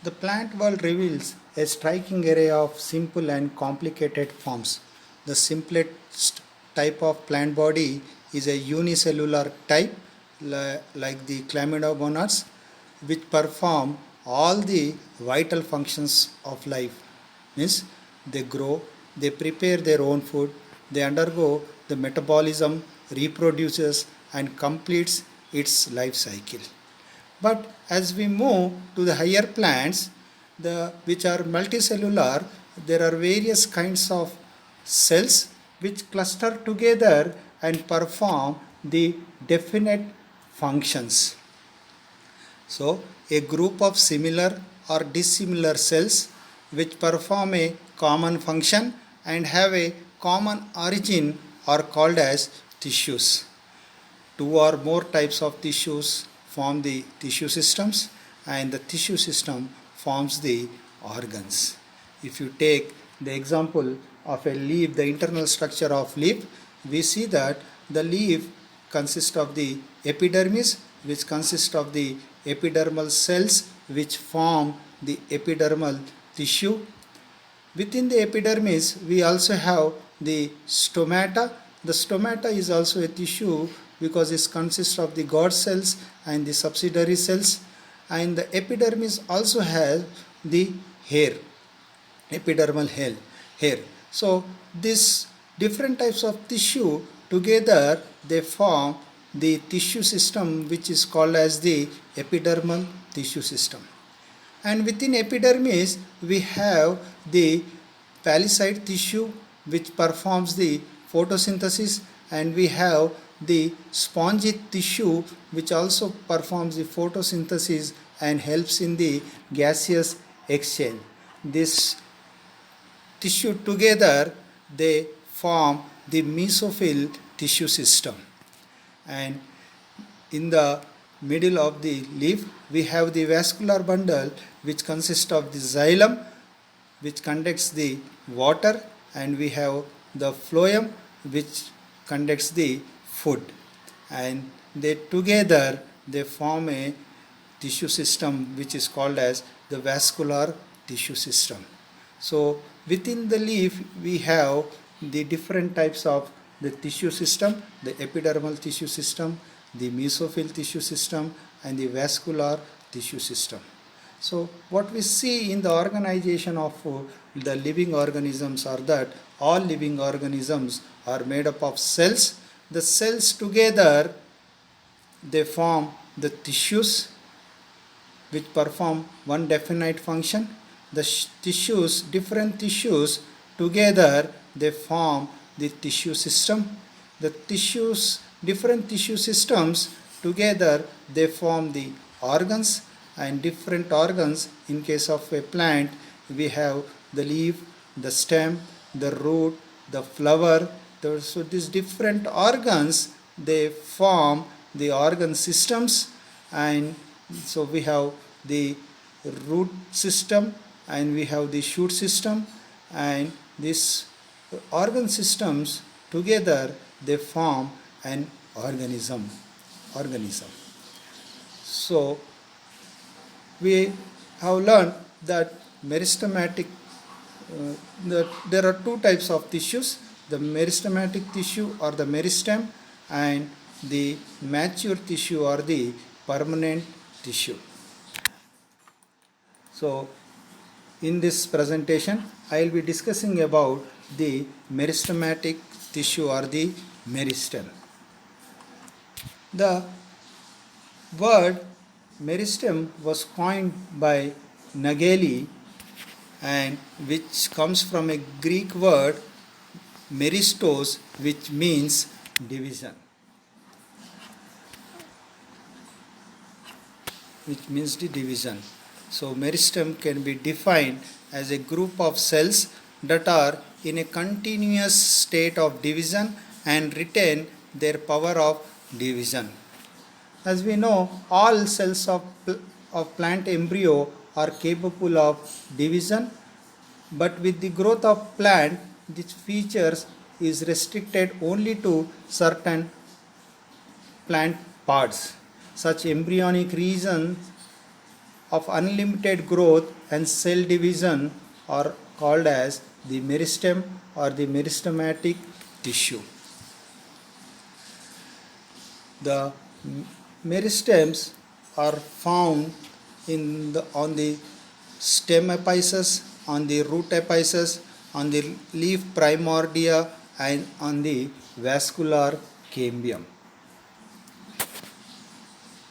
The plant world reveals a striking array of simple and complicated forms. The simplest type of plant body is a unicellular type like the chlamydomonads, which perform all the vital functions of life. Means they grow, they prepare their own food, they undergo the metabolism, reproduces and completes its life cycle. But as we move to the higher plants, which are multicellular, there are various kinds of cells which cluster together and perform the definite functions. So, a group of similar or dissimilar cells which perform a common function and have a common origin are called as tissues. Two or more types of tissues form the tissue systems, and the tissue system forms the organs. If you take the example of a leaf, the internal structure of leaf, we see that the leaf consists of the epidermis, which consists of the epidermal cells which form the epidermal tissue. Within the epidermis, we also have the stomata. The stomata is also a tissue because it consists of the God cells and the subsidiary cells. And the epidermis also has the hair, epidermal hair. So, these different types of tissue together they form the tissue system which is called as the epidermal tissue system. And within epidermis we have the palisade tissue which performs the photosynthesis, and we have the spongy tissue which also performs the photosynthesis and helps in the gaseous exchange. This tissue together they form the mesophyll tissue system. And in the middle of the leaf we have the vascular bundle which consists of the xylem which conducts the water, and we have the phloem which conducts the food, and they together they form a tissue system which is called as the vascular tissue system. So within the leaf we have the different types of the tissue system, the epidermal tissue system, the mesophyll tissue system and the vascular tissue system. So what we see in the organization of the living organisms are that all living organisms are made up of cells. The cells together they form the tissues which perform one definite function. The tissues, different tissues together they form the tissue system. The tissues, different tissue systems together they form the organs, and different organs in case of a plant we have the leaf, the stem, the root, the flower. So these different organs they form the organ systems, and so we have the root system and we have the shoot system, and these organ systems together they form an organism. So we have learned that meristematic that there are two types of tissues, the meristematic tissue or the meristem, and the mature tissue or the permanent tissue. So in this presentation I will be discussing about the meristematic tissue or the meristem. The word meristem was coined by Nageli, and which comes from a Greek word meristos, which means division. So meristem can be defined as a group of cells that are in a continuous state of division and retain their power of division. As we know, all cells of plant embryo are capable of division, but with the growth of plant, this features is restricted only to certain plant parts. Such embryonic regions of unlimited growth and cell division are called as the meristem or the meristematic tissue. The meristems are found on the stem apices, on the root apices, on the leaf primordia, and on the vascular cambium.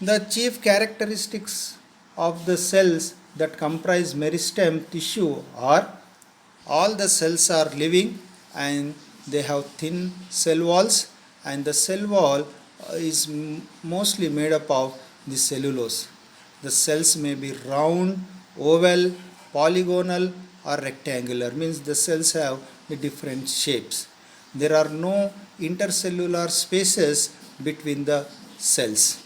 The chief characteristics of the cells that comprise meristem tissue are all the cells are living and they have thin cell walls, and the cell wall is mostly made up of the cellulose. The cells may be round, oval, polygonal or rectangular, means the cells have the different shapes. There are no intercellular spaces between the cells.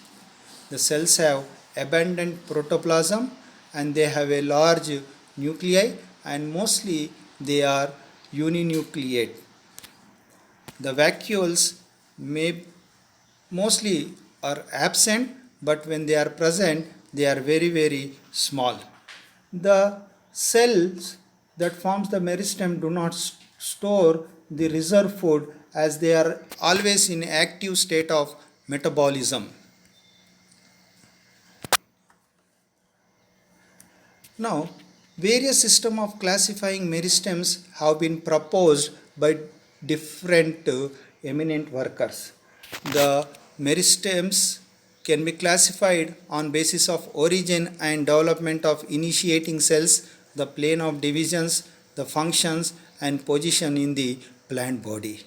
The cells have abundant protoplasm and they have a large nuclei, and mostly they are uninucleate. The vacuoles may mostly are absent, but when they are present they are very very small. The cells that forms the meristem do not store the reserve food, as they are always in active state of metabolism. Now, various systems of classifying meristems have been proposed by different eminent workers. The meristems can be classified on basis of origin and development of initiating cells, the plane of divisions, the functions and position in the plant body.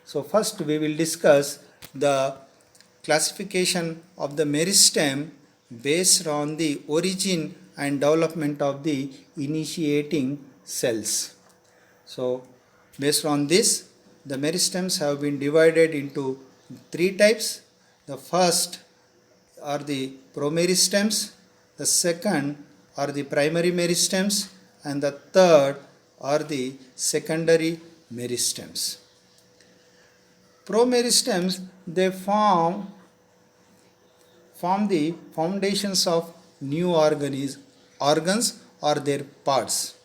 So first we will discuss the classification of the meristem based on the origin and development of the initiating cells. So based on this, the meristems have been divided into three types. The first are the promeristems, the second are the primary meristems, and the third are the secondary meristems. Promeristems, they form the foundations of new organs or their parts.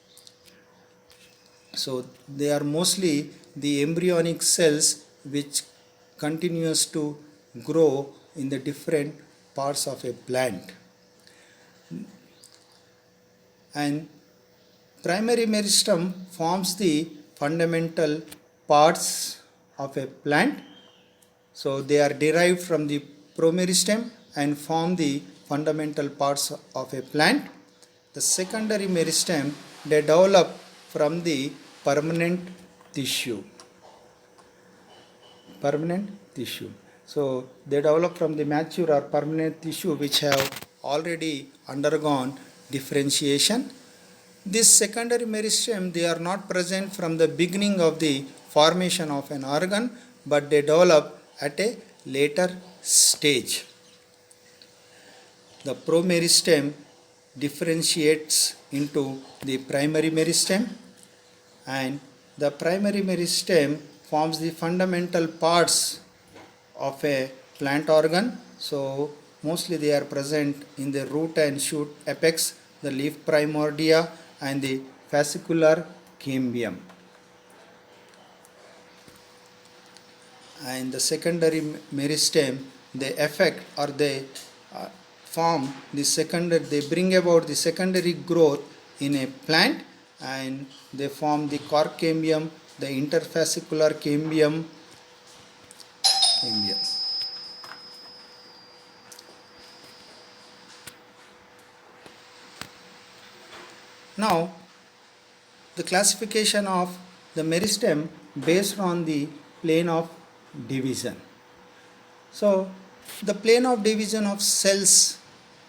So they are mostly the embryonic cells which continues to grow in the different parts of a plant. And primary meristem forms the fundamental parts of a plant. So they are derived from the promeristem and form the fundamental parts of a plant. The secondary meristem, they develop from the permanent tissue. So they develop from the mature or permanent tissue which have already undergone differentiation. This secondary meristem, they are not present from the beginning of the formation of an organ, but they develop at a later stage. The promeristem differentiates into the primary meristem, and the primary meristem forms the fundamental parts of a plant organ. So mostly they are present in the root and shoot apex, the leaf primordia and the fascicular cambium. And the secondary meristem, they affect or they form the secondary, they bring about the secondary growth in a plant, and they form the cork cambium, the interfascicular cambium. Now, the classification of the meristem based on the plane of division. So, the plane of division of cells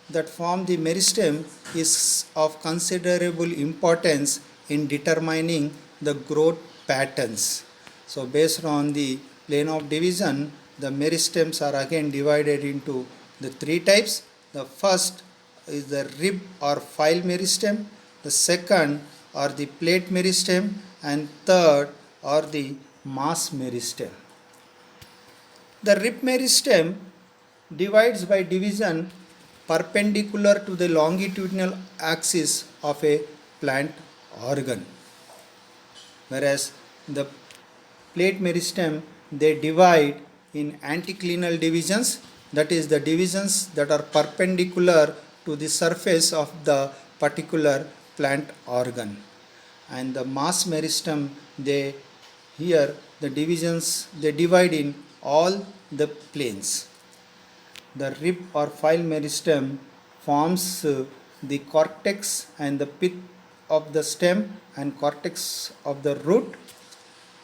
that form the meristem is of considerable importance in determining the growth patterns. So, based on the plane of division, the meristems are again divided into the three types. The first is the rib or file meristem, the second are the plate meristem, and third are the mass meristem. The rib meristem divides by division perpendicular to the longitudinal axis of a plant organ, whereas the plate meristem they divide in anticlinal divisions, that is the divisions that are perpendicular to the surface of the particular plant organ, and the mass meristem they here the divisions they divide in all the planes. The rib or file meristem forms the cortex and the pith of the stem and cortex of the root.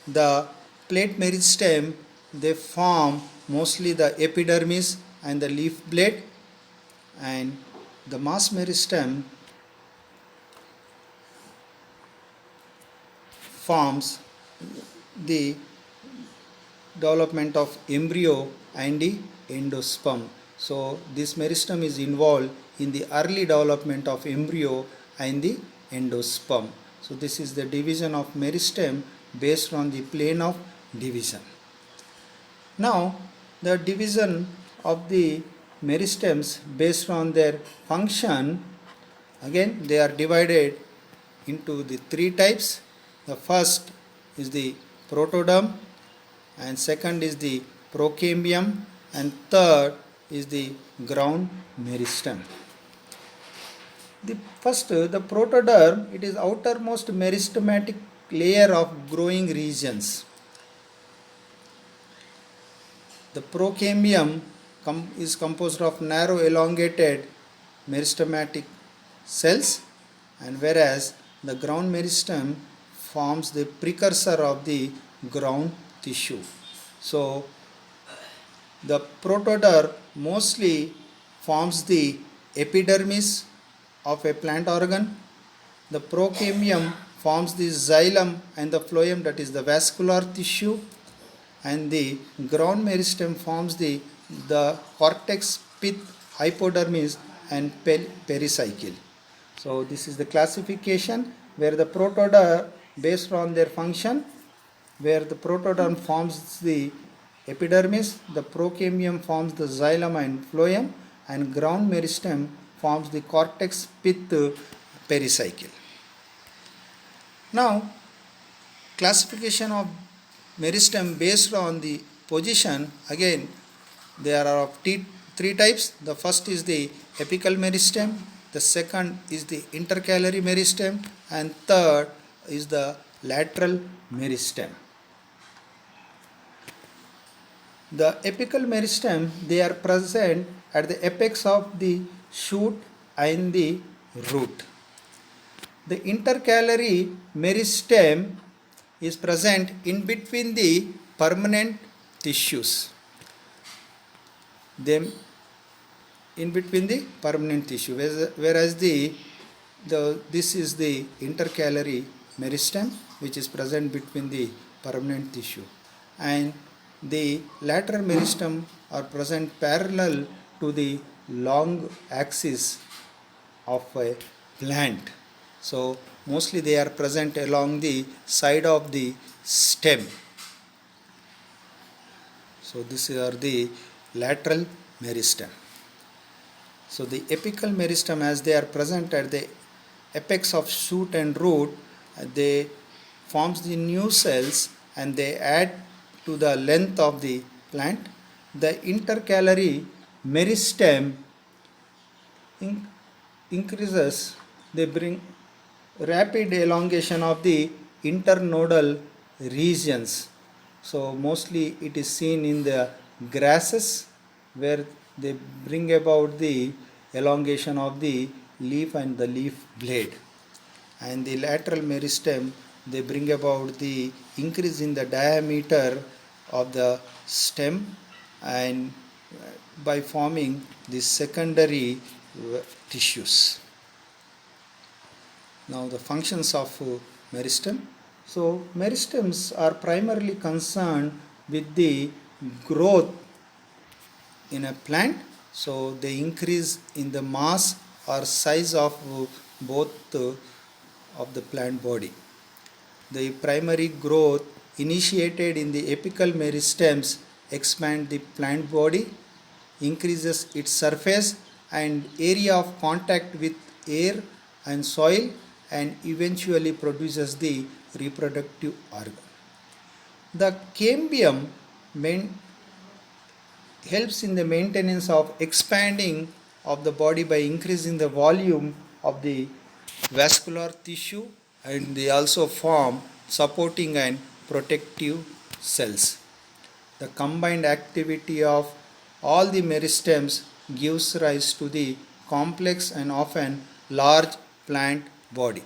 The plate meristem they form mostly the epidermis and the leaf blade, and the mass meristem forms the development of embryo and the endosperm. So this meristem is involved in the early development of embryo and the endosperm. So this is the division of meristem based on the plane of division. Now the division of the meristems based on their function, again they are divided into the three types. The first is the protoderm, and second is the procambium, and third is the ground meristem. The first, the protoderm, it is outermost meristematic layer of growing regions. The procambium is composed of narrow elongated meristematic cells, and whereas the ground meristem forms the precursor of the ground tissue. So the protoderm mostly forms the epidermis of a plant organ. The procambium forms the xylem and the phloem, that is the vascular tissue, and the ground meristem forms the cortex, pith, hypodermis and pericycle. So this is the classification where the protoderm based on their function, where the protoderm forms the epidermis, the procambium forms the xylem and phloem, and ground meristem forms the cortex, pith, pericycle. Now classification of meristem based on the position, again there are of three types. The first is the apical meristem, the second is the intercalary meristem, and third is the lateral meristem. The apical meristem they are present at the apex of the shoot and the root. The intercalary meristem is present in between the permanent tissues. Them in between the permanent tissue, whereas this is the intercalary meristem which is present between the permanent tissue, and the lateral meristem are present parallel to the long axis of a plant. So mostly they are present along the side of the stem. So these are the lateral meristem. So the apical meristem, as they are present at the apex of shoot and root, they forms the new cells and they add to the length of the plant. The intercalary meristem increases, they bring rapid elongation of the internodal regions. So mostly it is seen in the grasses where they bring about the elongation of the leaf and the leaf blade. And the lateral meristem they bring about the increase in the diameter of the stem and by forming the secondary tissues. Now the functions of meristem. So meristems are primarily concerned with the growth in a plant. So they increase in the mass or size of both of the plant body. The primary growth initiated in the apical meristems expand the plant body, increases its surface and area of contact with air and soil, and eventually produces the reproductive organ. The cambium helps in the maintenance of expanding of the body by increasing the volume of the vascular tissue, and they also form supporting and protective cells. The combined activity of all the meristems gives rise to the complex and often large plant body.